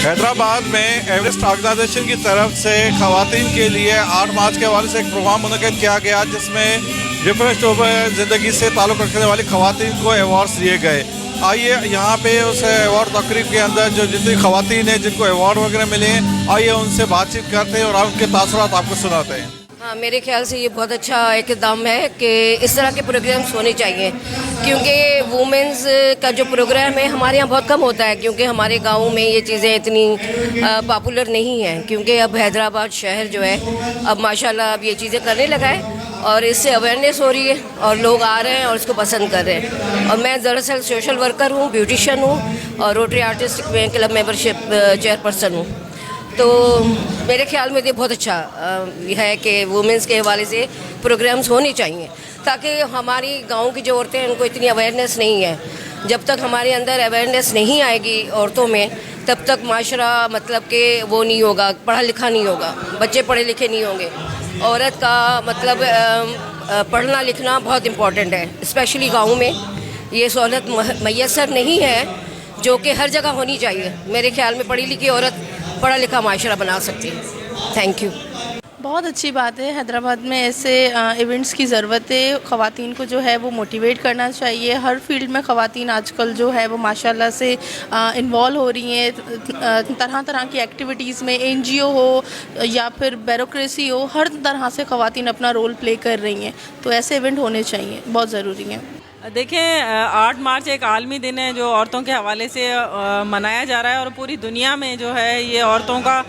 حیدرآباد میں Everest organization کی طرف سے خواتین کے لیے 8 مارچ کے حوالے سے ایک پروگرام منعقد کیا گیا جس میں ڈفرینٹ شعبہ زندگی سے تعلق رکھنے والی خواتین کو ایوارڈز دیے گئے. آئیے یہاں پہ اس ایوارڈ تقریب کے اندر جو جتنی خواتین ہیں جن کو ایوارڈ وغیرہ ملے ہیں آئیے ان سے بات چیت کرتے ہیں اور ان کے تاثرات آپ کو سناتے ہیں. میرے خیال سے یہ بہت اچھا اقدام ہے کہ اس طرح کے پروگرامس ہونے چاہیے کیونکہ وومنز کا جو پروگرام ہے ہمارے یہاں بہت کم ہوتا ہے کیونکہ ہمارے گاؤں میں یہ چیزیں اتنی پاپولر نہیں ہیں کیونکہ اب حیدرآباد شہر جو ہے اب ماشاءاللہ اب یہ چیزیں کرنے لگا ہے اور اس سے اویئرنیس ہو رہی ہے اور لوگ آ رہے ہیں اور اس کو پسند کر رہے ہیں. اور میں دراصل سوشل ورکر ہوں, بیوٹیشین ہوں اور روٹری آرٹسٹ میں کلب ممبرشپ چیئرپرسن ہوں. تو میرے خیال میں یہ بہت اچھا ہے کہ وومنس کے حوالے سے پروگرامز ہونے چاہیے تاکہ ہماری گاؤں کی جو عورتیں ہیں ان کو اتنی اویئرنیس نہیں ہے. جب تک ہمارے اندر اویئرنیس نہیں آئے گی عورتوں میں تب تک معاشرہ مطلب کہ وہ نہیں ہوگا, پڑھا لکھا نہیں ہوگا, بچے پڑھے لکھے نہیں ہوں گے. عورت کا مطلب پڑھنا لکھنا بہت امپورٹنٹ ہے, اسپیشلی گاؤں میں یہ سہولت میسر نہیں ہے جو کہ ہر جگہ ہونی چاہیے. میرے خیال میں پڑھی لکھی عورت پڑھا لکھا معاشرہ بنا سکتی ہے. Thank you. بہت اچھی بات ہے. حیدرآباد میں ایسے ایونٹس کی ضرورت ہے. خواتین کو جو ہے وہ موٹیویٹ کرنا چاہیے. ہر فیلڈ میں خواتین آج کل جو ہے وہ ماشاءاللہ سے انوالو ہو رہی ہیں طرح طرح کی ایکٹیویٹیز میں. NGO ہو یا پھر بیوروکریسی ہو, ہر طرح سے خواتین اپنا رول پلے کر رہی ہیں. تو ایسے ایونٹ ہونے چاہیے, بہت ضروری ہیں. دیکھیں 8 مارچ ایک عالمی دن ہے جو عورتوں کے حوالے سے منایا جا رہا ہے اور پوری دنیا میں جو ہے یہ عورتوں کا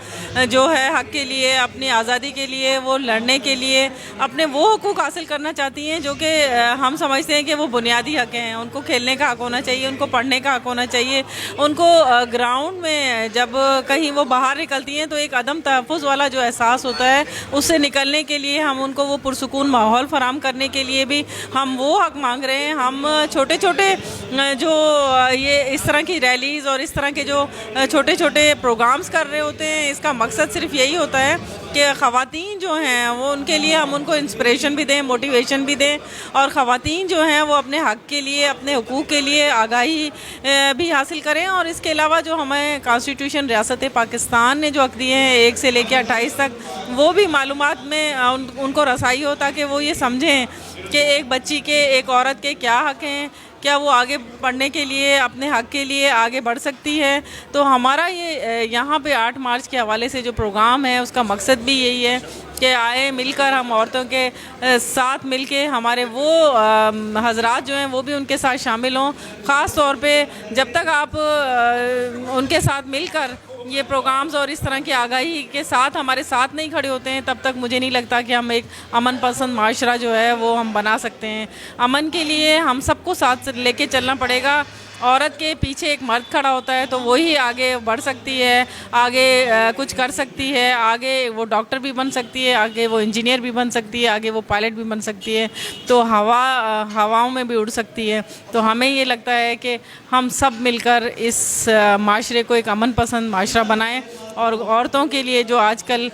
جو ہے حق کے لیے, اپنی آزادی کے لیے وہ لڑنے کے لیے اپنے وہ حقوق حاصل کرنا چاہتی ہیں جو کہ ہم سمجھتے ہیں کہ وہ بنیادی حق ہیں. ان کو کھیلنے کا حق ہونا چاہیے, ان کو پڑھنے کا حق ہونا چاہیے, ان کو گراؤنڈ میں جب کہیں وہ باہر نکلتی ہیں تو ایک عدم تحفظ والا جو احساس ہوتا ہے اس سے نکلنے کے لیے ہم ان کو وہ پرسکون ماحول فراہم کرنے کے لیے بھی ہم وہ حق مانگ رہے ہیں. ہم چھوٹے چھوٹے جو یہ اس طرح کی ریلیز اور اس طرح کے جو چھوٹے چھوٹے پروگرامز کر رہے ہوتے ہیں اس کا مقصد صرف یہی ہوتا ہے کہ خواتین جو ہیں وہ ان کے لیے ہم ان کو انسپریشن بھی دیں, موٹیویشن بھی دیں اور خواتین جو ہیں وہ اپنے حق کے لیے, اپنے حقوق کے لیے آگاہی بھی حاصل کریں. اور اس کے علاوہ جو ہمیں کانسٹیٹیوشن ریاست پاکستان نے جو حق دیے ہیں 1 سے لے کے 28 تک وہ بھی معلومات میں ان کو رسائی ہو تاکہ وہ یہ سمجھیں کہ ایک بچی کے, ایک عورت کے کیا حق ہیں, کیا وہ آگے پڑھنے کے لیے اپنے حق کے لیے آگے بڑھ سکتی ہے. تو ہمارا یہ یہاں پہ 8 مارچ کے حوالے سے جو پروگرام ہے اس کا مقصد بھی یہی ہے کہ آئے مل کر ہم عورتوں کے ساتھ مل کے ہمارے وہ حضرات جو ہیں وہ بھی ان کے ساتھ شامل ہوں. خاص طور پہ جب تک آپ ان کے ساتھ مل کر یہ پروگرامز اور اس طرح کی آگاہی کے ساتھ ہمارے ساتھ نہیں کھڑے ہوتے ہیں تب تک مجھے نہیں لگتا کہ ہم ایک امن پسند معاشرہ جو ہے وہ ہم بنا سکتے ہیں. امن کے لیے ہم سب کو ساتھ لے کے چلنا پڑے گا. عورت کے پیچھے ایک مرد کھڑا ہوتا ہے تو وہی آگے بڑھ سکتی ہے, آگے کچھ کر سکتی ہے, آگے وہ ڈاکٹر بھی بن سکتی ہے, آگے وہ انجینئر بھی بن سکتی ہے, آگے وہ پائلٹ بھی بن سکتی ہے, تو ہواؤں میں بھی اڑ سکتی ہے. تو ہمیں یہ لگتا ہے کہ ہم سب مل کر اس معاشرے کو ایک امن پسند معاشرہ بنائیں اور عورتوں کے لیے جو آج کل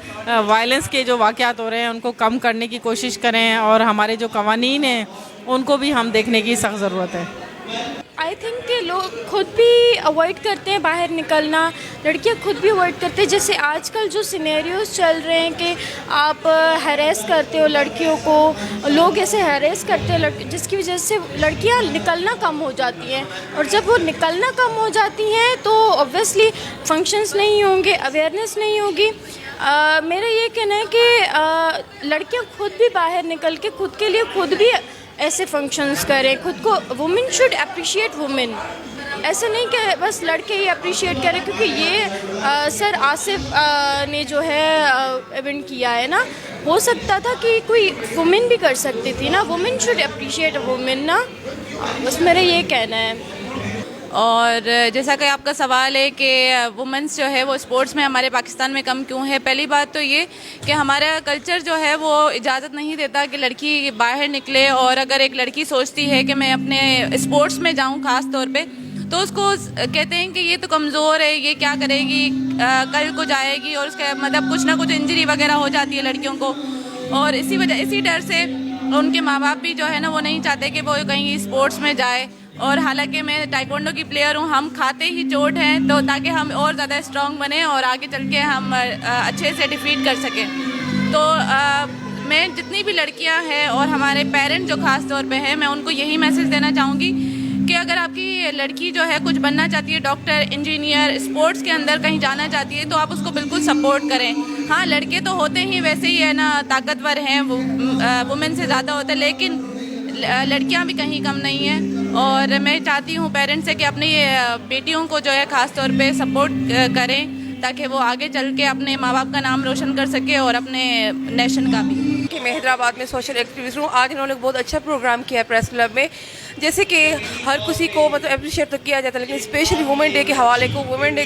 وائلنس کے جو واقعات ہو رہے ہیں ان کو کم کرنے کی کوشش کریں اور ہمارے جو قوانین ہیں ان کو بھی ہم دیکھنے کی سخت ضرورت ہے. آئی تھنک کہ لوگ خود بھی اوائڈ کرتے ہیں باہر نکلنا, لڑکیاں خود بھی اوائڈ کرتے ہیں. جیسے آج کل جو سینیریوز چل رہے ہیں کہ آپ ہیریس کرتے ہو لڑکیوں کو, لوگ ایسے ہیریس کرتے ہیں جس کی وجہ سے لڑکیاں نکلنا کم ہو جاتی ہیں. اور جب وہ نکلنا کم ہو جاتی ہیں تو اوبویسلی فنکشنز نہیں ہوں گے, اویئرنیس نہیں ہوگی. میرا یہ کہنا ہے کہ لڑکیاں خود بھی باہر نکل کے خود کے لیے خود بھی ایسے فنکشنز کریں. خود کو وومن شوڈ اپریشیٹ وومن, ایسے نہیں کہ بس لڑکے ہی اپریشیٹ کریں. کیونکہ یہ سر آصف نے جو ہے ایونٹ کیا ہے نا, ہو سکتا تھا کہ کوئی وومن بھی کر سکتی تھی نا. وومن شوڈ اپریشیٹ وومن نا, بس میرا یہ کہنا ہے. اور جیسا کہ آپ کا سوال ہے کہ وومنس جو ہے وہ اسپورٹس میں ہمارے پاکستان میں کم کیوں ہے, پہلی بات تو یہ کہ ہمارا کلچر جو ہے وہ اجازت نہیں دیتا کہ لڑکی باہر نکلے. اور اگر ایک لڑکی سوچتی ہے کہ میں اپنے اسپورٹس میں جاؤں خاص طور پہ تو اس کو کہتے ہیں کہ یہ تو کمزور ہے, یہ کیا کرے گی, کل کو جائے گی اور اس کا مطلب کچھ نہ کچھ انجری وغیرہ ہو جاتی ہے لڑکیوں کو. اور اسی ڈر سے ان کے ماں باپ بھی جو ہے نا وہ نہیں چاہتے کہ وہ کہیں اسپورٹس میں جائے. اور حالانکہ میں ٹائیکوانڈو کی پلیئر ہوں, ہم کھاتے ہی چوٹ ہیں, تو تاکہ ہم اور زیادہ اسٹرانگ بنیں اور آگے چل کے ہم اچھے سے ڈیفیٹ کر سکیں. تو میں جتنی بھی لڑکیاں ہیں اور ہمارے پیرنٹ جو خاص طور پہ ہیں, میں ان کو یہی میسج دینا چاہوں گی کہ اگر آپ کی لڑکی جو ہے کچھ بننا چاہتی ہے, ڈاکٹر, انجینئر, اسپورٹس کے اندر کہیں جانا چاہتی ہے, تو آپ اس کو بالکل سپورٹ کریں. ہاں, لڑکے تو ہوتے ہی ویسے ہی ہے نا, طاقتور ہیں, وومن سے زیادہ ہوتا ہے, لیکن لڑکیاں بھی کہیں کم نہیں ہیں. اور میں چاہتی ہوں پیرنٹس سے کہ اپنی بیٹیوں کو جو ہے خاص طور پہ سپورٹ کریں, تاکہ وہ آگے چل کے اپنے ماں باپ کا نام روشن کر سکے اور اپنے نیشن کا بھی. کہ میں حیدرآباد میں سوشل ایکٹیوسٹ ہوں. آج انہوں نے بہت اچھا پروگرام کیا ہے پریس کلب میں, جیسے کہ ہر کسی کو مطلب اپریشیٹ تو کیا جاتا ہے, لیکن اسپیشلی وومن ڈے کے حوالے کو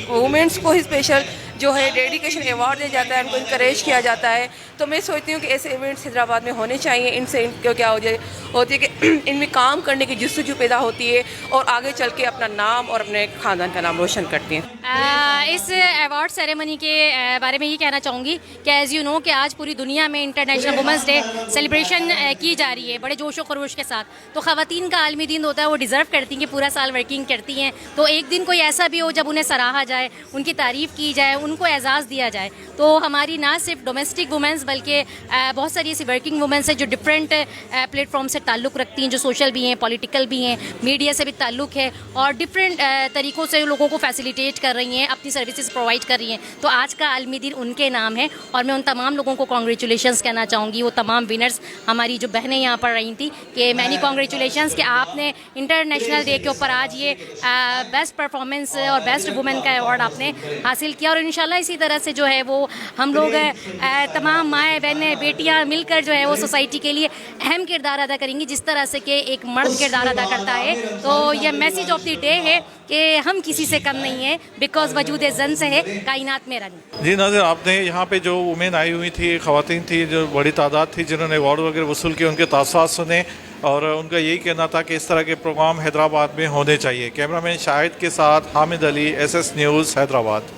وومنس کو ہی اسپیشل جو ہے ڈیڈیکیشن ایوارڈ دیا جاتا ہے, ان کو انکریج کیا جاتا ہے. تو میں سوچتی ہوں کہ ایسے ایونٹس حیدرآباد میں ہونے چاہیے. ان سے کیا ہوتی ہے کہ ان میں کام کرنے کی جستجو پیدا ہوتی ہے اور آگے چل کے اپنا نام اور اپنے خاندان کا نام روشن کرتی ہیں. اس ایوارڈ سیریمنی کے بارے میں یہ کہنا چاہوں گی کہ ایز یو نو کہ آج پوری دنیا میں انٹرنیشنل وومنس ڈے سیلیبریشن کی جا رہی ہے بڑے جوش و خروش کے ساتھ. تو خواتین کا عالمی دن ہوتا ہے, وہ ڈیزرو کرتی ہیں کہ پورا سال ورکنگ کرتی ہیں, تو ایک دن کوئی ایسا بھی ہو جب انہیں سراہا جائے, ان کی تعریف کی جائے, ان کو اعزاز دیا جائے. تو ہماری نہ صرف ڈومیسٹک وومنس بلکہ بہت ساری ایسی ورکنگ وومنس ہیں جو ڈفرینٹ پلیٹ فارم سے تعلق رکھتی ہیں, جو سوشل بھی ہیں, پولیٹیکل بھی ہیں, میڈیا سے بھی تعلق ہے, اور ڈفرینٹ طریقوں سے لوگوں کو فیسیلیٹیٹ کر رہی ہیں, اپنی سروسز پرووائڈ کر رہی ہیں. تو آج کا عالمی دن ان کے نام ہے, اور میں ان تمام لوگوں کو کانگریچولیشنس کہنا چاہوں گی. وہ تمام ونرز ہماری جو بہنیں یہاں پر رہی تھیں, کہ مینی کانگریچولیشنس کہ آپ نے انٹرنیشنل ڈے کے اوپر آج یہ بیسٹ پرفارمنس اور بیسٹ وومن کا ایوارڈ آپ نے حاصل کیا. اور انشاءاللہ اسی طرح سے جو ہے وہ ہم لوگ تمام مائیں بہنیں بیٹیاں مل کر جو ہے وہ سوسائٹی کے لیے اہم کردار ادا کریں گی, جس طرح سے کہ ایک مرد کردار ادا کرتا ہے. تو یہ میسیج آف دی ڈے ہے کہ ہم کسی سے کم نہیں ہیں, بیکاز وجود زن سے ہے کائنات میں رنگ. جی ناظر, آپ نے یہاں پہ جو وومین آئی ہوئی تھی, خواتین تھی جو بڑی تعداد تھی جنہوں نے ایوارڈ وغیرہ وصول کیے, ان کے تاثرات سنے, اور ان کا یہی کہنا تھا کہ اس طرح کے پروگرام حیدرآباد میں ہونے چاہیے. کیمرہ مین شاہد کے ساتھ حامد علی, SS نیوز, حیدرآباد.